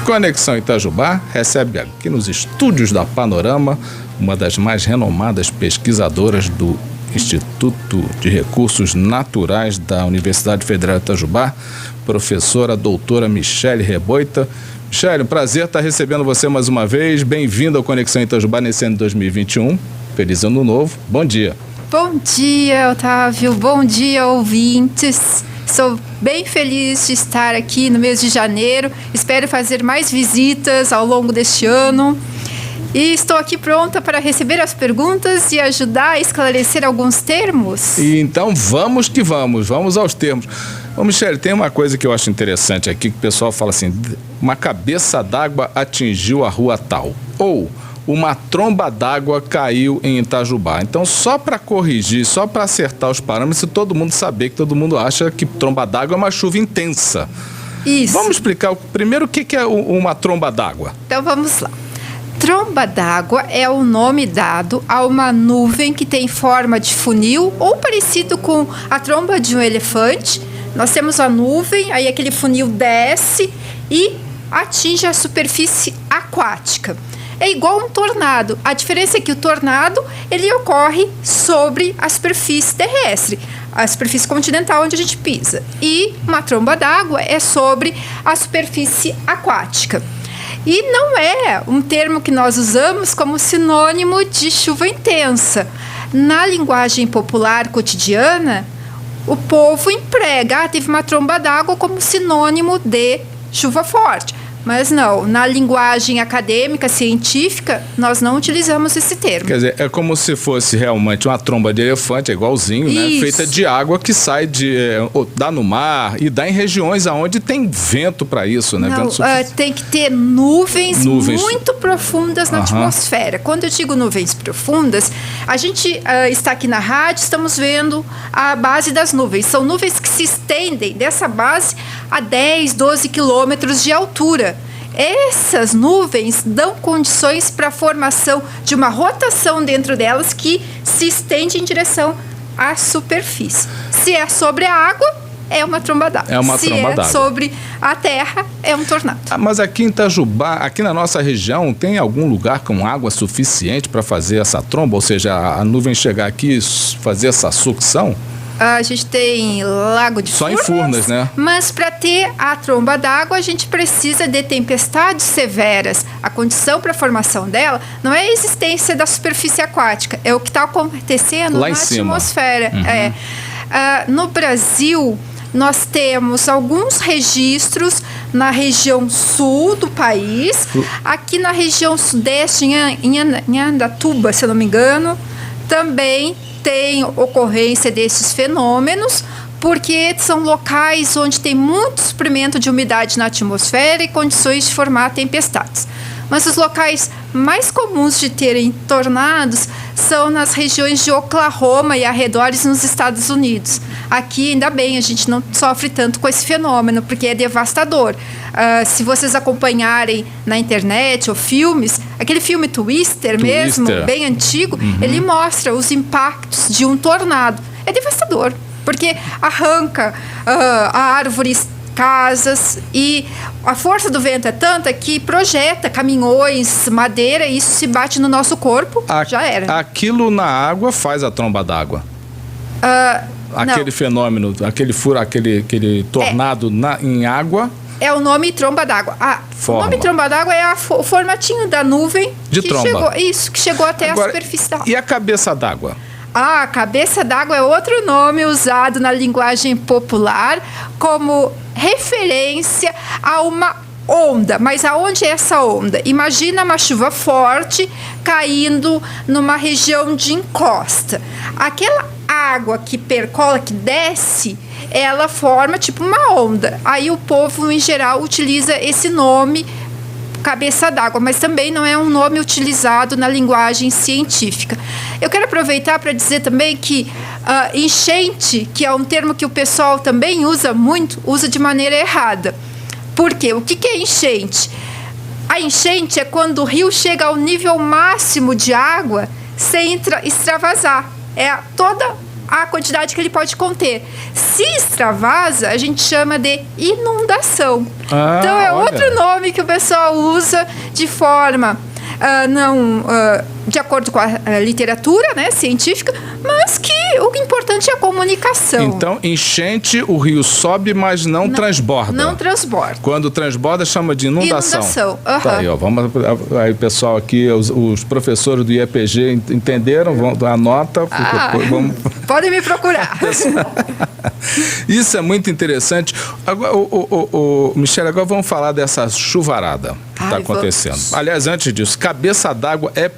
Conexão Itajubá recebe aqui nos estúdios da Panorama uma das mais renomadas pesquisadoras do Instituto de Recursos Naturais da Universidade Federal de Itajubá, professora doutora Michele Reboita. Michele, um prazer estar recebendo você mais uma vez. Bem-vindo ao Conexão Itajubá nesse ano de 2021. Feliz ano novo. Bom dia. Bom dia, Otávio. Bom dia, ouvintes. Sou bem feliz de estar aqui no mês de janeiro. Espero fazer mais visitas ao longo deste ano. E estou aqui pronta para receber as perguntas e ajudar a esclarecer alguns termos. E então vamos que vamos aos termos. Ô Michele, tem uma coisa que eu acho interessante aqui, que o pessoal fala assim, uma cabeça d'água atingiu a rua tal, ou uma tromba d'água caiu em Itajubá. Então, só para corrigir, só para acertar os parâmetros, e todo mundo saber que todo mundo acha que tromba d'água é uma chuva intensa. Isso. Vamos explicar primeiro o que é uma tromba d'água. Então, vamos lá. Tromba d'água é o nome dado a uma nuvem que tem forma de funil ou parecido com a tromba de um elefante. Nós temos a nuvem, aí aquele funil desce e atinge a superfície aquática. É igual um tornado. A diferença é que o tornado ele ocorre sobre a superfície terrestre, a superfície continental onde a gente pisa. E uma tromba d'água é sobre a superfície aquática. E não é um termo que nós usamos como sinônimo de chuva intensa. Na linguagem popular cotidiana, o povo emprega, teve uma tromba d'água como sinônimo de chuva forte. Mas não, na linguagem acadêmica, científica, nós não utilizamos esse termo. Quer dizer, é como se fosse realmente uma tromba de elefante, é igualzinho, né? Feita de água que sai dá no mar e dá em regiões onde tem vento para isso, né? Não, tem que ter nuvens muito profundas na atmosfera. Quando eu digo nuvens profundas, a gente está aqui na rádio, estamos vendo a base das nuvens. São nuvens que se estendem dessa base a 10, 12 quilômetros de altura. Essas nuvens dão condições para a formação de uma rotação dentro delas que se estende em direção à superfície. Se é sobre a água, é uma tromba d'água. Se é sobre a terra, é um tornado. Mas aqui em Itajubá, aqui na nossa região, tem algum lugar com água suficiente para fazer essa tromba? Ou seja, a nuvem chegar aqui e fazer essa sucção? A gente tem Lago de Furnas. Só em Furnas, né? Mas para ter a tromba d'água, a gente precisa de tempestades severas. A condição para a formação dela não é a existência da superfície aquática, é o que está acontecendo lá na atmosfera. No Brasil, nós temos alguns registros na região sul do país. Aqui na região sudeste, em Andatuba, se eu não me engano, também tem ocorrência desses fenômenos, porque são locais onde tem muito suprimento de umidade na atmosfera e condições de formar tempestades. Mas os locais mais comuns de terem tornados são nas regiões de Oklahoma e arredores nos Estados Unidos. Aqui, ainda bem, a gente não sofre tanto com esse fenômeno, porque é devastador. Se vocês acompanharem na internet ou filmes, aquele filme Twister mesmo, bem antigo, ele mostra os impactos de um tornado. É devastador, porque arranca árvores, casas, e a força do vento é tanta que projeta caminhões, madeira, e isso se bate no nosso corpo, já era. Aquilo na água faz a tromba d'água? Aquele fenômeno, aquele tornado em água... É o nome tromba d'água. O nome tromba d'água é o formatinho da nuvem de tromba. Que chegou até a superfície da água. E a cabeça d'água? A cabeça d'água é outro nome usado na linguagem popular como referência a uma onda. Mas aonde é essa onda? Imagina uma chuva forte caindo numa região de encosta. Aquela água que percola, que desce, ela forma tipo uma onda. Aí o povo, em geral, utiliza esse nome, cabeça d'água, mas também não é um nome utilizado na linguagem científica. Eu quero aproveitar para dizer também que enchente, que é um termo que o pessoal também usa muito, usa de maneira errada. Por quê? O que é enchente? A enchente é quando o rio chega ao nível máximo de água sem extravasar. É toda a quantidade que ele pode conter. Se extravasa, a gente chama de inundação. Então, é outro nome que o pessoal usa de forma de acordo com a literatura, né, científica, mas que o importante é a comunicação. Então, enchente, o rio sobe, mas não transborda. Não transborda. Quando transborda, chama de inundação. Inundação. Tá aí, ó, aí, pessoal aqui, os professores do IEPG entenderam, anota. Podem me procurar. Isso é muito interessante. Agora, Michele, agora vamos falar dessa chuvarada que está acontecendo. Vamos. Aliás, antes disso, cabeça d'água é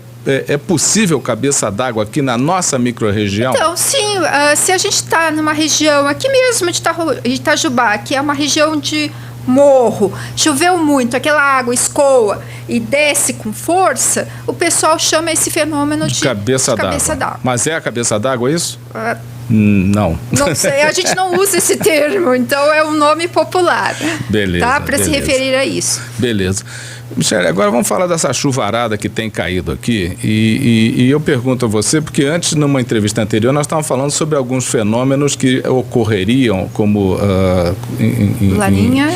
possível cabeça d'água aqui na nossa microrregião? Então, sim. Se a gente está numa região aqui mesmo de Itajubá, que é uma região de morro, choveu muito, aquela água escoa e desce com força, o pessoal chama esse fenômeno de cabeça d'água. Mas é a cabeça d'água isso? Não. Não sei, a gente não usa esse termo, então é um nome popular. Beleza. Tá? Para se referir a isso. Beleza. Michele, agora vamos falar dessa chuvarada que tem caído aqui e eu pergunto a você, porque antes, numa entrevista anterior, nós estávamos falando sobre alguns fenômenos que ocorreriam como... Laninha?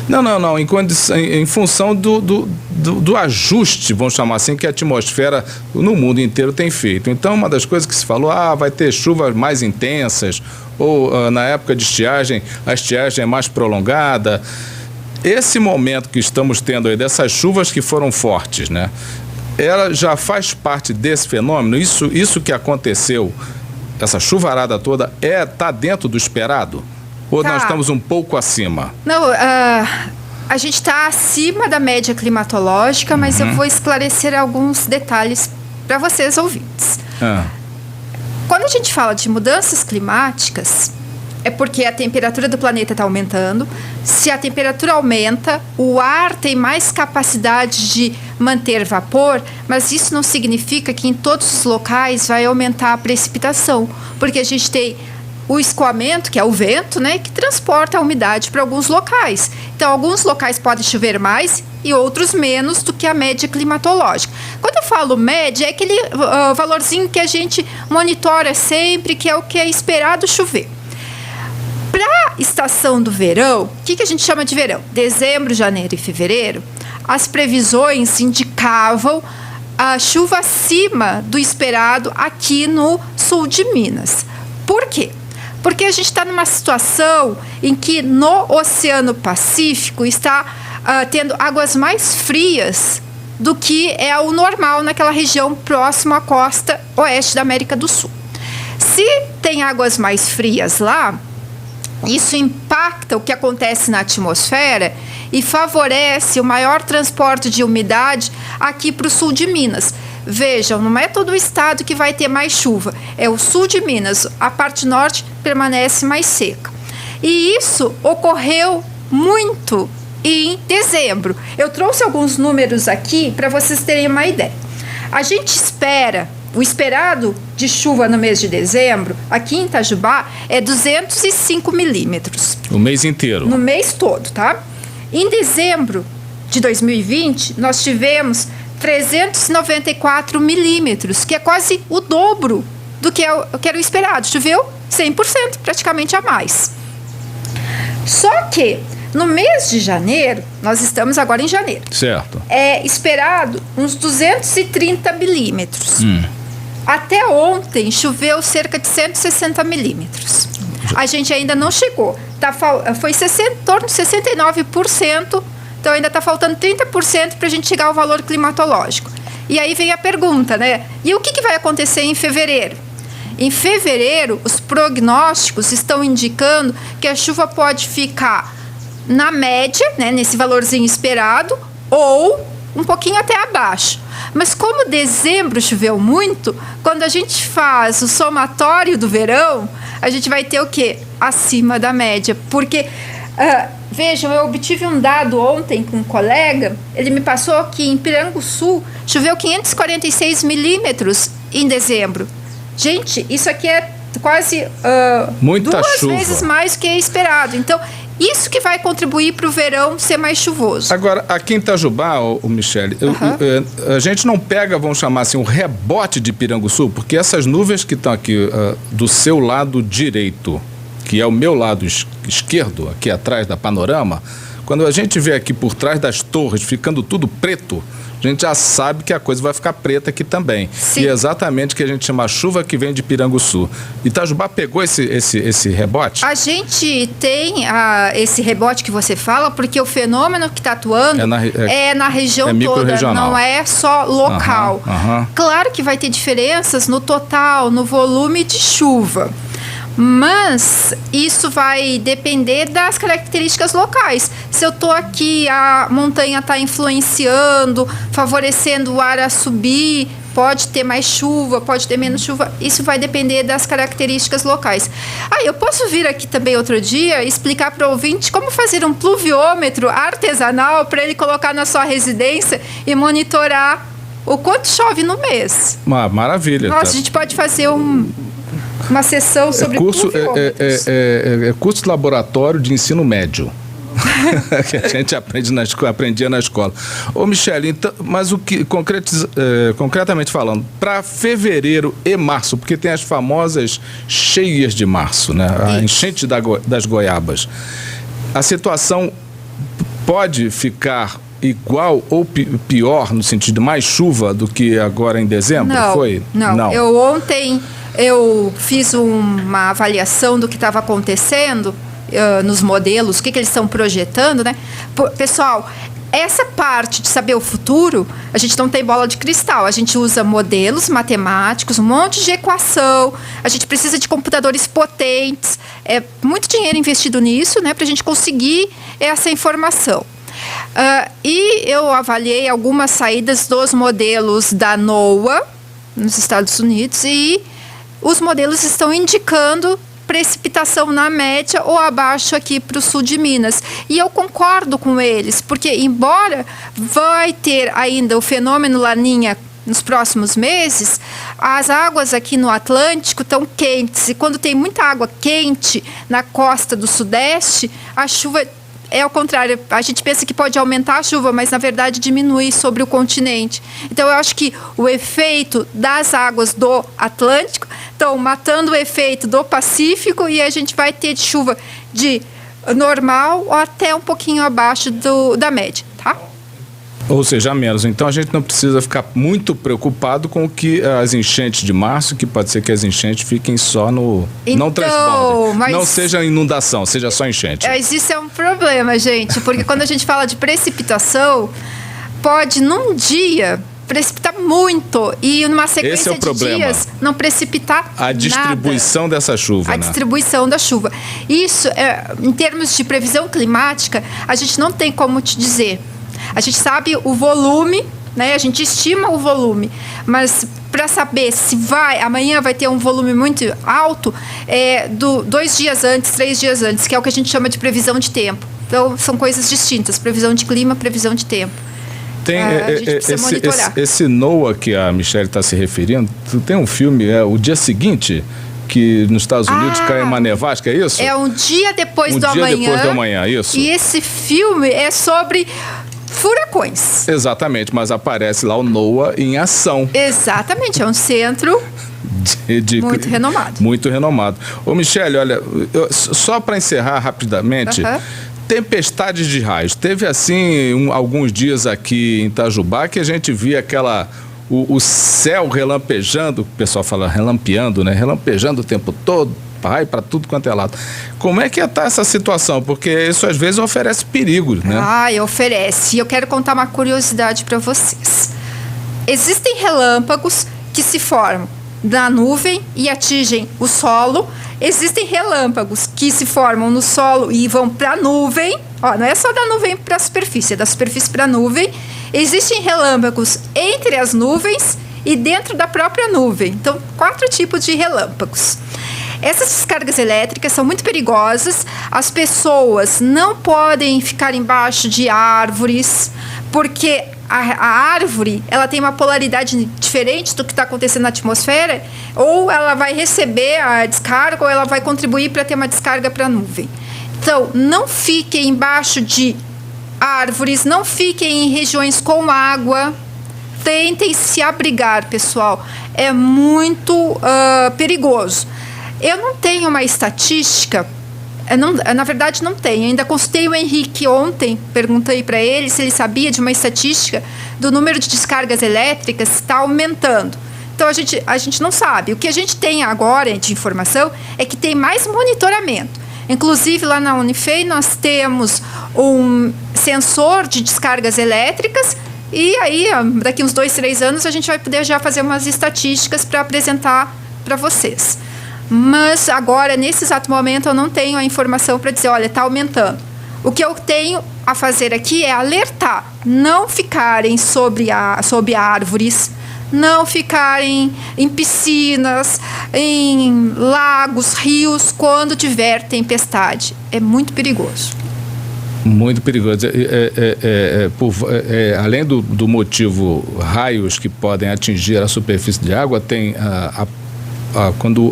Não. Em função do ajuste, vamos chamar assim, que a atmosfera no mundo inteiro tem feito. Então, uma das coisas que se falou, vai ter chuvas mais intensas, ou na época de estiagem, a estiagem é mais prolongada. Esse momento que estamos tendo aí, dessas chuvas que foram fortes, né? Ela já faz parte desse fenômeno? Isso que aconteceu, essa chuvarada toda, está dentro do esperado? Ou nós estamos um pouco acima? Não, a gente está acima da média climatológica, mas eu vou esclarecer alguns detalhes para vocês ouvintes. Quando a gente fala de mudanças climáticas, é porque a temperatura do planeta está aumentando. Se a temperatura aumenta, o ar tem mais capacidade de manter vapor, mas isso não significa que em todos os locais vai aumentar a precipitação, porque a gente tem o escoamento, que é o vento, né, que transporta a umidade para alguns locais. Então, alguns locais podem chover mais e outros menos do que a média climatológica. Quando eu falo média, é aquele valorzinho que a gente monitora sempre, que é o que é esperado chover. Para a estação do verão, o que a gente chama de verão? Dezembro, janeiro e fevereiro, as previsões indicavam a chuva acima do esperado aqui no sul de Minas. Por quê? Porque a gente está numa situação em que no Oceano Pacífico está tendo águas mais frias do que é o normal naquela região próxima à costa oeste da América do Sul. Se tem águas mais frias lá, isso impacta o que acontece na atmosfera e favorece o maior transporte de umidade aqui para o sul de Minas. Vejam, não é todo o estado que vai ter mais chuva, é o sul de Minas, a parte norte permanece mais seca. E isso ocorreu muito em dezembro. Eu trouxe alguns números aqui para vocês terem uma ideia. A gente espera, o esperado de chuva no mês de dezembro, aqui em Itajubá, é 205 milímetros. O mês inteiro? No mês todo, tá? Em dezembro de 2020, nós tivemos 394 milímetros, que é quase o dobro do que era o esperado. Choveu 100%, praticamente a mais. Só que no mês de janeiro, nós estamos agora em janeiro. Certo. É esperado uns 230 milímetros. Até ontem choveu cerca de 160 milímetros. A gente ainda não chegou. Foi em torno de 69%. Então, ainda está faltando 30% para a gente chegar ao valor climatológico. E aí vem a pergunta, né? E o que vai acontecer em fevereiro? Em fevereiro, os prognósticos estão indicando que a chuva pode ficar na média, né, nesse valorzinho esperado, ou um pouquinho até abaixo. Mas como dezembro choveu muito, quando a gente faz o somatório do verão, a gente vai ter o quê? Acima da média. Porque... vejam, eu obtive um dado ontem com um colega, ele me passou que em Piranguçu choveu 546 milímetros em dezembro. Gente, isso aqui é quase muita duas chuva. vezes mais do que é esperado. Então, Isso que vai contribuir para o verão ser mais chuvoso. Agora, aqui em Itajubá, o Michele, a gente não pega, vamos chamar assim, um rebote de Piranguçu, porque essas nuvens que estão aqui do seu lado direito, que é o meu lado esquerdo, aqui atrás da panorama, quando a gente vê aqui por trás das torres ficando tudo preto, a gente já sabe que a coisa vai ficar preta aqui também. Sim. E é exatamente o que a gente chama chuva que vem de Piranguçu. Itajubá pegou esse rebote? A gente tem esse rebote que você fala, porque o fenômeno que está atuando é na região toda, não é só local. Claro que vai ter diferenças no total, no volume de chuva. Mas isso vai depender das características locais. Se eu estou aqui, a montanha está influenciando, favorecendo o ar a subir, pode ter mais chuva, pode ter menos chuva. Isso vai depender das características locais. Eu posso vir aqui também outro dia e explicar para o ouvinte como fazer um pluviômetro artesanal para ele colocar na sua residência e monitorar o quanto chove no mês. Maravilha. Nossa, a gente pode fazer uma sessão sobre pluviômetros. Curso de laboratório de ensino médio. Que a gente aprendia na escola. Ô, Michele, então, mas o que, concretamente falando, para fevereiro e março, porque tem as famosas cheias de março, né? A enchente das goiabas. A situação pode ficar igual ou pior, no sentido de mais chuva do que agora em dezembro? Não. Eu fiz uma avaliação do que estava acontecendo nos modelos, o que eles estão projetando, né? Pessoal, essa parte de saber o futuro, a gente não tem bola de cristal. A gente usa modelos matemáticos, um monte de equação. A gente precisa de computadores potentes. É muito dinheiro investido nisso, né? Para a gente conseguir essa informação. E eu avaliei algumas saídas dos modelos da NOAA, nos Estados Unidos, e os modelos estão indicando precipitação na média ou abaixo aqui para o sul de Minas. E eu concordo com eles, porque embora vai ter ainda o fenômeno Laninha nos próximos meses, as águas aqui no Atlântico estão quentes. E quando tem muita água quente na costa do Sudeste, a chuva é ao contrário. A gente pensa que pode aumentar a chuva, mas na verdade diminui sobre o continente. Então eu acho que o efeito das águas do Atlântico estão matando o efeito do Pacífico e a gente vai ter de chuva de normal ou até um pouquinho abaixo da média, tá? Ou seja, menos. Então a gente não precisa ficar muito preocupado com que as enchentes de março, que pode ser que as enchentes fiquem só no... não transbordem. Não seja inundação, seja só enchente. Isso é um problema, gente, porque quando a gente fala de precipitação, pode num dia precipitar muito e numa sequência de dias não precipitar nada. A distribuição dessa chuva, A distribuição da chuva. Isso, em termos de previsão climática, a gente não tem como te dizer. A gente sabe o volume, né? A gente estima o volume, mas para saber se amanhã vai ter um volume muito alto, 2 dias antes, 3 dias antes, que é o que a gente chama de previsão de tempo. Então, são coisas distintas, previsão de clima, previsão de tempo. Tem esse NOAA que a Michele está se referindo, tem um filme, O Dia Seguinte, que nos Estados Unidos cai uma nevasca, é isso? É um dia depois do amanhã. Um dia depois do amanhã, isso. E esse filme é sobre furacões. Exatamente, mas aparece lá o NOAA em ação. Exatamente, é um centro muito renomado. Muito renomado. Ô, Michele, olha, só para encerrar rapidamente, tempestades de raios. Teve assim alguns dias aqui em Itajubá que a gente via o céu relampejando, o pessoal fala relampeando, né? Relampejando o tempo todo, para tudo quanto é lado. Como é que está essa situação? Porque isso às vezes oferece perigos, né? Oferece. E eu quero contar uma curiosidade para vocês. Existem relâmpagos que se formam na nuvem e atingem o solo. Existem relâmpagos que se formam no solo e vão para a nuvem. Não é só da nuvem para a superfície, é da superfície para a nuvem. Existem relâmpagos entre as nuvens e dentro da própria nuvem. Então, 4 tipos de relâmpagos. Essas descargas elétricas são muito perigosas. As pessoas não podem ficar embaixo de árvores, porque a árvore ela tem uma polaridade diferente do que está acontecendo na atmosfera. Ou ela vai receber a descarga, ou ela vai contribuir para ter uma descarga para a nuvem. Então, não fiquem embaixo de árvores, não fiquem em regiões com água. Tentem se abrigar, pessoal. É muito perigoso. Eu não tenho uma estatística, na verdade não tenho. Ainda consultei o Henrique ontem, perguntei para ele se ele sabia de uma estatística do número de descargas elétricas que está aumentando. Então a gente não sabe. O que a gente tem agora de informação é que tem mais monitoramento. Inclusive, lá na Unifei, nós temos um sensor de descargas elétricas e aí, daqui uns 2, 3 anos, a gente vai poder já fazer umas estatísticas para apresentar para vocês. Mas agora, nesse exato momento, eu não tenho a informação para dizer, olha, está aumentando. O que eu tenho a fazer aqui é alertar, não ficarem sob árvores, não ficarem em piscinas, em lagos, rios, quando tiver tempestade. É muito perigoso. Muito perigoso. Além do motivo raios que podem atingir a superfície de água, tem quando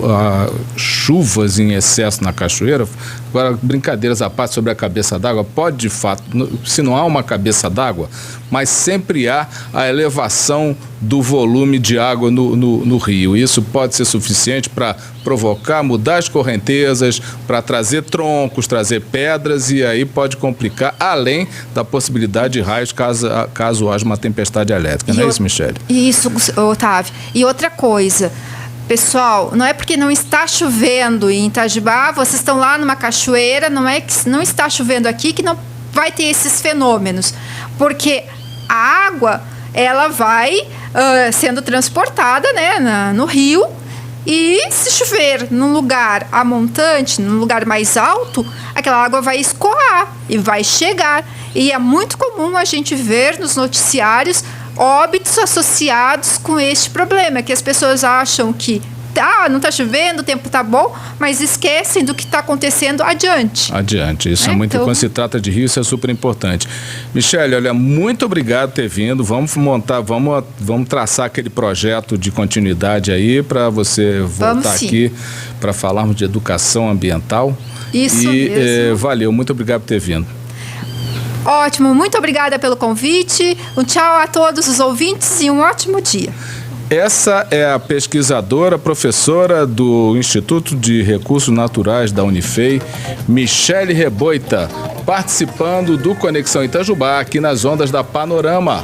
chuvas em excesso na cachoeira. Agora, brincadeiras à parte sobre a cabeça d'água, pode de fato, se não há uma cabeça d'água, mas sempre há a elevação do volume de água no rio. Isso pode ser suficiente para provocar, mudar as correntezas, para trazer troncos, trazer pedras, e aí pode complicar, além da possibilidade de raios caso haja uma tempestade elétrica. Não é isso, Michele? Isso, Otávio. E outra coisa, pessoal, não é porque não está chovendo em Itajubá, vocês estão lá numa cachoeira, não é que não está chovendo aqui que não vai ter esses fenômenos. Porque a água, ela vai sendo transportada, né, no rio, e se chover num lugar amontante, num lugar mais alto, aquela água vai escoar e vai chegar. E é muito comum a gente ver nos noticiários óbitos associados com este problema, que as pessoas acham que não está chovendo, o tempo está bom, mas esquecem do que está acontecendo adiante. Isso é muito, quando se trata de rio, isso é super importante. Michele, olha, muito obrigado por ter vindo. Vamos traçar aquele projeto de continuidade aí para você voltar aqui para falarmos de educação ambiental. Isso mesmo. Valeu, muito obrigado por ter vindo. Ótimo, muito obrigada pelo convite. Um tchau a todos os ouvintes e um ótimo dia. Essa é a pesquisadora, professora do Instituto de Recursos Naturais da Unifei, Michele Reboita, participando do Conexão Itajubá aqui nas ondas da Panorama.